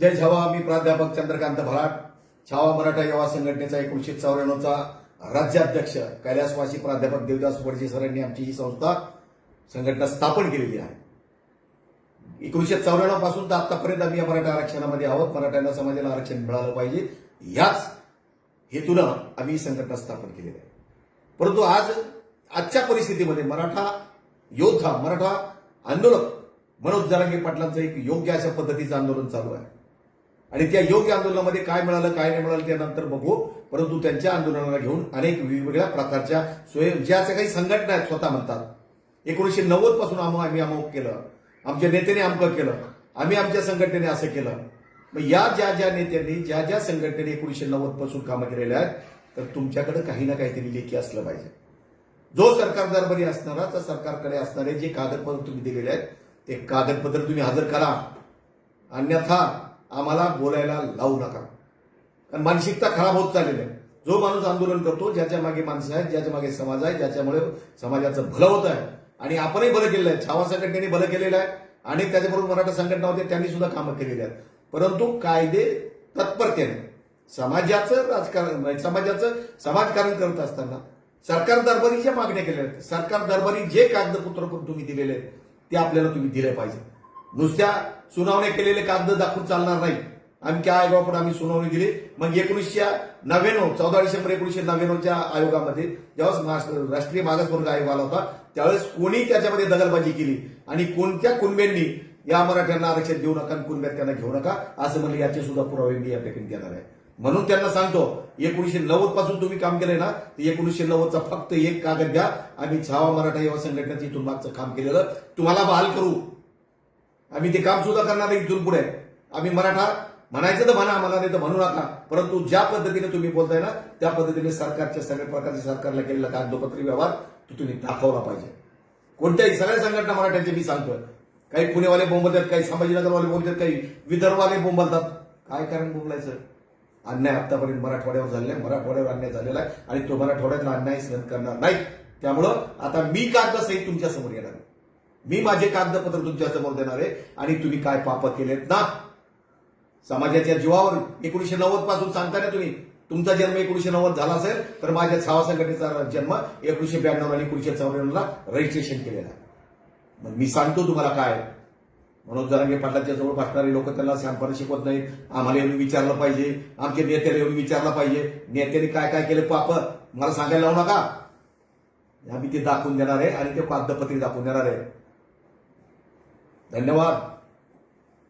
जय छावा. मी प्राध्यापक चंद्रकांत भराट, छावा मराठा युवा संघटनेचा 1994चा राज्याध्यक्ष कैलासवासी प्राध्यापक देवदास वडजे सरांनी आमची ही संघटना स्थापन केलेली आहे. 1994 पासून तर आतापर्यंत आम्ही या मराठा आरक्षणामध्ये आहोत. मराठ्यांना समाजाला आरक्षण मिळालं पाहिजे याच हेतूनं आम्ही ही संघटना स्थापन केलेली आहे. परंतु आजच्या परिस्थितीमध्ये मराठा योद्धा, मराठा आंदोलक मनोज जरांगे पाटलांचं एक योग्य अशा पद्धतीचं आंदोलन चालू आहे आणि त्या योग्य आंदोलनामध्ये काय मिळालं काय नाही मिळालं त्यानंतर बघू. परंतु त्यांच्या आंदोलनाला घेऊन अनेक वेगवेगळ्या प्रकारच्या ज्या काही संघटना आहेत स्वतः म्हणतात 1990 पासून आम्ही अमुक केलं, आमच्या नेत्याने अमकं केलं, आम्ही आमच्या संघटनेने असं केलं. मग या ज्या नेत्यांनी ज्या संघटनेने 1990 पासून कामं केलेल्या आहेत तर तुमच्याकडे काही ना काहीतरी लेखी असलं पाहिजे. जो सरकार दरबारी असणारा तर सरकारकडे असणारे जे कागदपत्र तुम्ही दिलेले आहेत ते कागदपत्र तुम्ही हजर करा, अन्यथा आम्हाला बोलायला लावू नका. कारण मानसिकता खराब होत चाललेली आहे. जो माणूस आंदोलन करतो, ज्याच्या मागे माणसं आहेत, ज्याच्या मागे समाज आहे, ज्याच्यामुळे समाजाचं भलं होत आहे आणि आपणही भलं केलेलं आहे, छावा संघटनेने भलं केलेलं आहे आणि त्याच्याबरोबर मराठा संघटना होते त्यांनी सुद्धा कामं केलेली आहेत. परंतु कायदे तत्परतेने समाजाचं राजकारण, समाजकारण करत असताना सरकार दरबारी ज्या मागण्या केलेल्या आहेत, सरकार दरबारी जे कागदपत्र तुम्ही दिलेले आहेत ते आपल्याला तुम्ही दिले पाहिजे. नुसत्या सुनावण्या केलेले कागद दाखवून चालणार नाही. आमच्या आयोगाकडे आम्ही सुनावणी दिली. मग 1999 14 डिसेंबर 1999च्या आयोगामध्ये जेव्हा राष्ट्रीय मागासवर्ग आयोग आला होता त्यावेळेस कोणी त्याच्यामध्ये दगलबाजी केली आणि कोणत्या कुणब्यांनी या मराठ्यांना आरक्षण देऊ नका आणि कुणब्यात त्यांना घेऊ नका असं म्हणलं, याचे सुद्धा पुरावे मी या ठिकाणी देणार आहे. म्हणून त्यांना सांगतो 1990 पासून तुम्ही काम केलंय ना, 1990चा फक्त एक कागद द्या. आम्ही छावा मराठा युवा संघटनेचं इथून मागचं काम केलेलं तुम्हाला बहाल करू. आम्ही ते काम सुद्धा करणार नाही इथून पुढे. आम्ही मराठा म्हणायचं तर म्हणा, आम्हाला नाही तर म्हणू नका. परंतु ज्या पद्धतीने तुम्ही बोलताय ना त्या पद्धतीने सरकारच्या सगळ्या प्रकारचे सरकारला केलेला कागदोपत्री व्यवहार तो तुम्ही दाखवला पाहिजे. कोणत्याही सगळ्या संघटना मराठ्यांचे मी सांगतोय. काही पुणेवाले बोंबलतात, काही संभाजीनगरवाले बोलतात, काही विदर्भवाले बोंबलतात. काय कारण बोंबलायचं? अन्याय आतापर्यंत मराठवाड्यावर झालेला आहे, मराठवाड्यावर अन्याय झालेला आहे आणि तो मराठवाड्यातला अन्याय सहन करणार नाही. त्यामुळं आता मी कागदासहित तुमच्या समोर येणार आहे. मी माझे कागदपत्र तुमच्या समोर देणार आहे आणि तुम्ही काय पाप केलेत ना समाजाच्या जीवावर 1990 पासून सांगताना तुम्ही तुमचा जन्म 1990 झाला असेल तर माझ्या छावा संघटनेचा जन्म 1992 आणि 1994ला रजिस्ट्रेशन केलेला आहे. मग मी सांगतो तुम्हाला काय, मनोज जरांगे पाटलांच्या जवळ बसणारे लोक त्यांना शहाणपणे शिकवत नाहीत. आम्हाला येऊन विचारलं पाहिजे, आमच्या नेत्याला येऊन विचारलं पाहिजे, नेत्यांनी काय काय केलं पाप मला सांगायला लावू नका. आम्ही ते दाखवून देणार आहे आणि ते कागदपत्री दाखवून देणार आहे. धन्यवाद.